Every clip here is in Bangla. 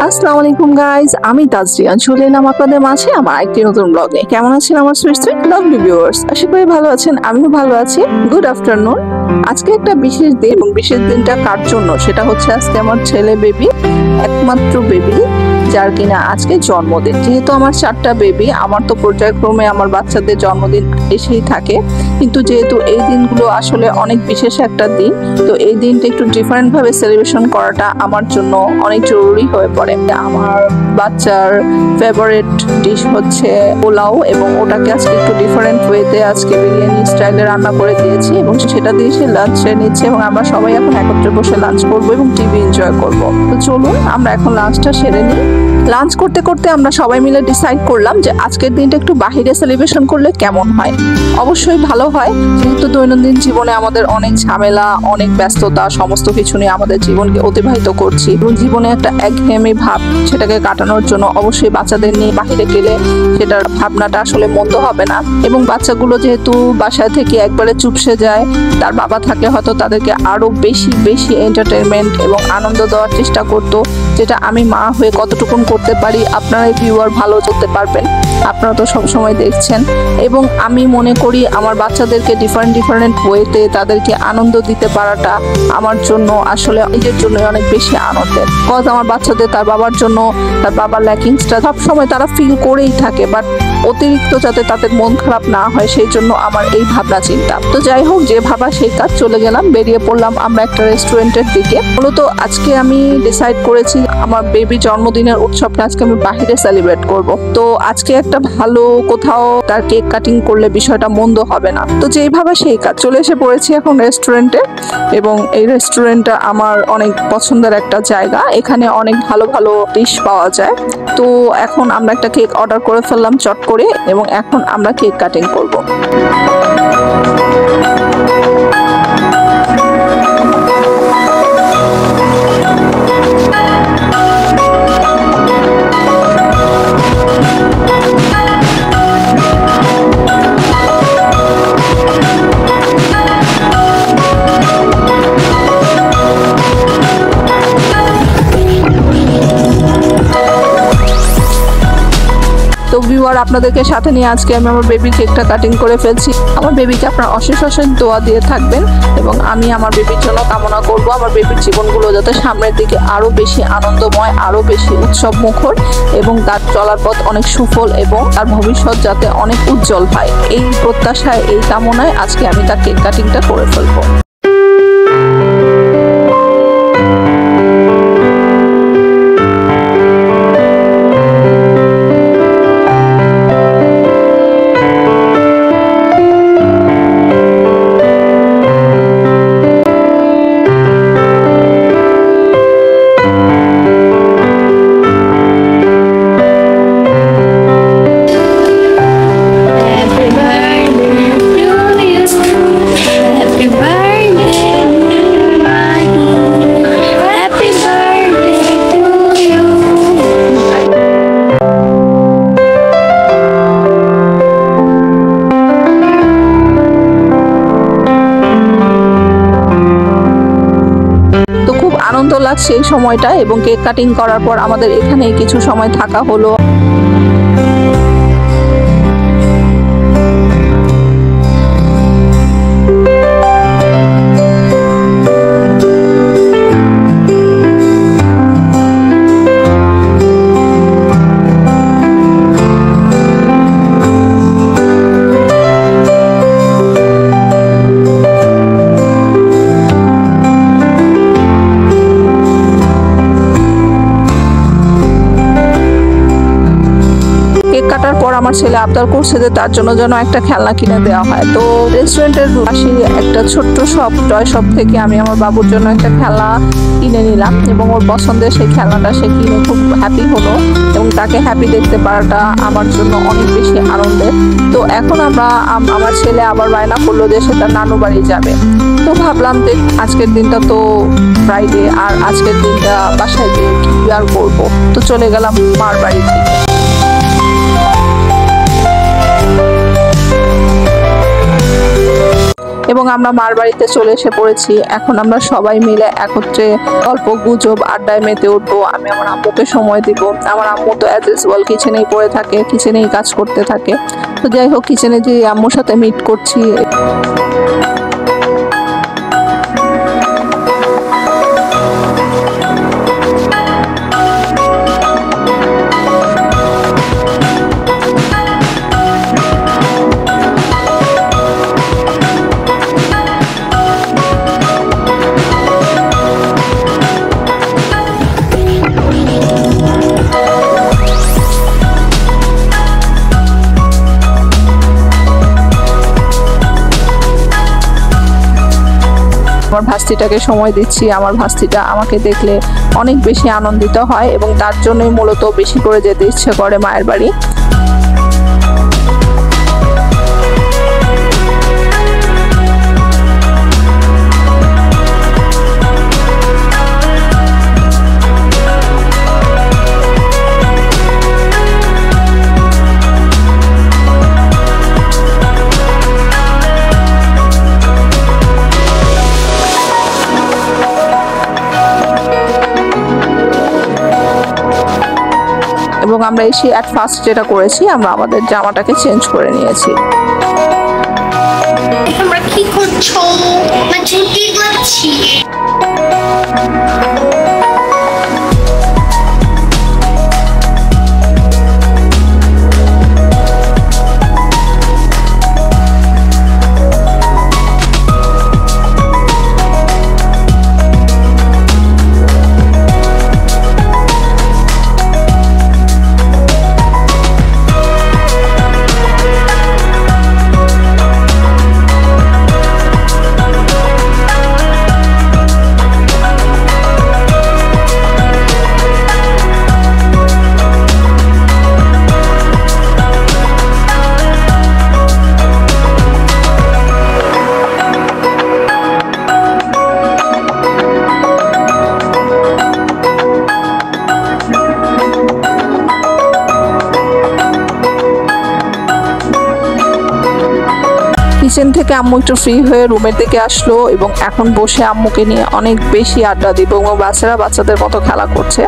আসসালামু আলাইকুম গাইজ, আমি তাজরিয়ান চলে এলাম আপনাদের মাঝে আমার একটি নতুন ব্লগে। কেমন আছেন আমার সুইট সুইট লাভলি ভিউয়ার্স? আশা করি ভালো আছেন, আমিও ভালো আছি। Good afternoon. আজকে একটা বিশেষ দিন এবং বিশেষ দিনটা কার জন্য সেটা হচ্ছে আজকে আমার ছেলে বেবি, একমাত্র বেবি যার কিনা আজকে জন্মদিন। যেহেতু আমার 4টা বেবি, আমার তো পর্যায়ক্রমে আমার বাচ্চাদের জন্মদিন এসেই থাকে, কিন্তু যেহেতু এই দিনগুলো আসলে অনেক বিশেষ একটা দিন, তো এই দিনটা একটু ডিফারেন্ট ভাবে সেলিব্রেশন করাটা আমার জন্য অনেক জরুরি হয়ে পড়ে। আমার বাচ্চার ফেভারিট ডিশ হচ্ছে পোলাও, এবং ওটাকে আজকে একটু ডিফারেন্ট ওয়েতে আজকে বিরিয়ানি স্টাইলে রান্না করে দিয়েছি এবং সেটা দিয়ে সে লাঞ্চে নিচ্ছে এবং আমরা সবাই এখন একত্রে বসে লাঞ্চ করবো এবং টিভি এনজয় করবো। তো চলুন আমরা এখন লাঞ্চটা সেরে নিই। লাঞ্চ করতে করতে আমরা সবাই মিলে ডিসাইড করলাম যে আজকের দিনটা একটু বাহিরে সেলিব্রেশন করলে কেমন হয়। অবশ্যই ভালো হয়, যেহেতু দৈনন্দিন জীবনে আমাদের অনেক ঝামেলা, অনেক ব্যস্ততা, সমস্ত কিছু নিয়ে আমাদের জীবনকে অতিবাহিত করছি এবং জীবনে একটা একঘেয়েমি ভাব সেটাকে কাটানোর জন্য অবশ্যই বাচ্চাদের নিয়ে বাহিরে গেলে সেটার ভাবনাটা আসলে মন্দ হবে না। এবং বাচ্চাগুলো যেহেতু বাসায় থেকে একবারে চুপসে যায়, তার বাবা থাকলে হয়তো তাদেরকে আরো বেশি বেশি এন্টারটেইনমেন্ট এবং আনন্দ দেওয়ার চেষ্টা করতো, যেটা আমি মা হয়ে কতটুকুন করতে পারি আপনারা ভিউয়ার ভালো চলতে পারবেন, আপনারা তো সবসময় দেখছেন। এবং আমি মনে করি আমার বাচ্চাদেরকে ডিফারেন্ট ওয়েতে তাদেরকে আনন্দ দিতে পারাটা আমার জন্য আসলে নিজের জন্য অনেক বেশি আনন্দের। কজ আমার বাচ্চাদের তার বাবার জন্য, তার বাবার ল্যাকিংসটা সবসময় তারা ফিল করেই থাকে, বাট অতিরিক্ত যাতে তাদের মন খারাপ না হয় সেই জন্য আমার এই ভাবনা চিন্তা। তো যাই হোক, যে ভাবা সেই কাজ, চলে গেলাম, বেরিয়ে পড়লাম আমরা একটা রেস্টুরেন্টের দিকে। মূলত আজকে আমি ডিসাইড করেছি আমার বেবি জন্মদিনের উৎসবটা আজকে আমি বাহিরে সেলিব্রেট করব। তো আজকে একটা ভালো কোথাও তার কেক কাটিং করলে বিষয়টা মন্দ হবে না। তো যেই ভাবা সেই কাজ, চলে এসে পড়েছি এখন রেস্টুরেন্টে এবং এই রেস্টুরেন্টটা আমার অনেক পছন্দের একটা জায়গা। এখানে অনেক ভালো ভালো ডিশ পাওয়া যায়। তো এখন আমরা একটা কেক অর্ডার করে ফেললাম চট করে এবং এখন আমরা কেক কাটিং করব। তো ভিউয়ার, আপনাদেরকে সাথে নিয়ে আজকে আমি আমার বেবির কেকটা কাটিং করে ফেলছি। আমার বেবিকে আপনারা অশেষ অশেষ দোয়া দিয়ে থাকবেন এবং আমি আমার বেবির জন্য কামনা করব আমার বেবির জীবনগুলো যাতে সামনের দিকে আরো বেশি আনন্দময়, আরো বেশি উৎসব মুখর এবং তার চলার পথ অনেক সুফল এবং তার ভবিষ্যৎ যাতে অনেক উজ্জ্বল হয়, এই প্রত্যাশায়, এই কামনায় আজকে আমি তার কেক কাটিংটা করে ফেলবো। আনন্দ লাগছে এই সময়টা এবং কেক কাটিং করার পর আমাদের এখানে কিছু সময় থাকা হলো। কাটার পর আমার ছেলে আবদার করছে যে তার জন্য যেন একটা খেলনা কিনে দেওয়া হয়। তো রেস্টুরেন্টের পাশে একটা ছোট্ট শপ, টয় শপ থেকে আমি আমার বাবুর জন্য একটা খেলনা কিনে নিলাম এবং ওর পছন্দের সেই খেলনাটা সে কিনে খুব হ্যাপি হলো এবং তাকে হ্যাপি দেখতে পারাটা আমার জন্য অনেক বেশি আনন্দের। তো এখন আমার ছেলে আবার বায়না করলো যে সে তার নানু বাড়ি যাবে। তো ভাবলাম যে আজকের দিনটা তো ফ্রাইডে, আর আজকের দিনটা বাসায় গিয়ে কি আর করবো, তো চলে গেলাম মার বাড়ি থেকে। এবং আমরা মার বাড়িতে চলে এসে পড়েছি। এখন আমরা সবাই মিলে একত্রে গল্প গুজব আড্ডায় মেতে উঠবো। আমি আমার আম্মুকে সময় দিব। আমার আম্মু তো অ্যাজ ইউজুয়াল কিচেনেই পড়ে থাকে, কিচেনেই কাজ করতে থাকে। তো যাই হোক, কিচেনে যে আম্মুর সাথে মিট করছি। আমার ভাস্তিটাকে সময় দিচ্ছি। আমার ভাস্তিটা আমাকে দেখলে অনেক বেশি আনন্দিত হয় এবং তার জন্যই মূলত বেশি করে যেতে ইচ্ছে করে মায়ের বাড়ি। এবং আমরা এসে অ্যাট ফার্স্ট যেটা করেছি, আমরা আমাদের জামাটাকে চেঞ্জ করে নিয়েছি। তোমরা কি করছো? ছুটি করছি। কিচেন থেকে আম্মু একটু ফ্রি হয়ে রুমের দিকে আসলো এবং এখন বসে আম্মুকে নিয়ে অনেক বেশি আড্ডা দিব এবং বাচ্চারা বাচ্চাদের মতো খেলা করছে।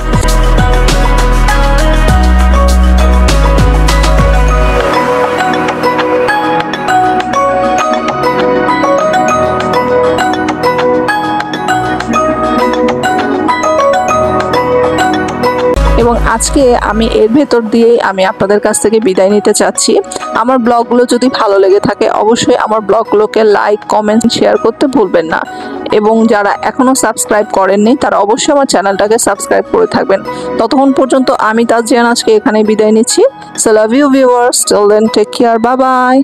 এবং আজকে আমি এর ভেতর দিয়েই আমি আপনাদের কাছ থেকে বিদায় নিতে চাচ্ছি। আমার ব্লগগুলো যদি ভালো লেগে থাকে অবশ্যই আমার ব্লগগুলোকে লাইক কমেন্ট শেয়ার করতে ভুলবেন না। এবং যারা এখনো সাবস্ক্রাইব করেননি তারা অবশ্যই আমার চ্যানেলটাকে সাবস্ক্রাইব করে থাকবেন। ততক্ষণ পর্যন্ত আমি তাজিয়ান আজকে এখানে বিদায় নিচ্ছি। So love you viewers, till then take care, bye by.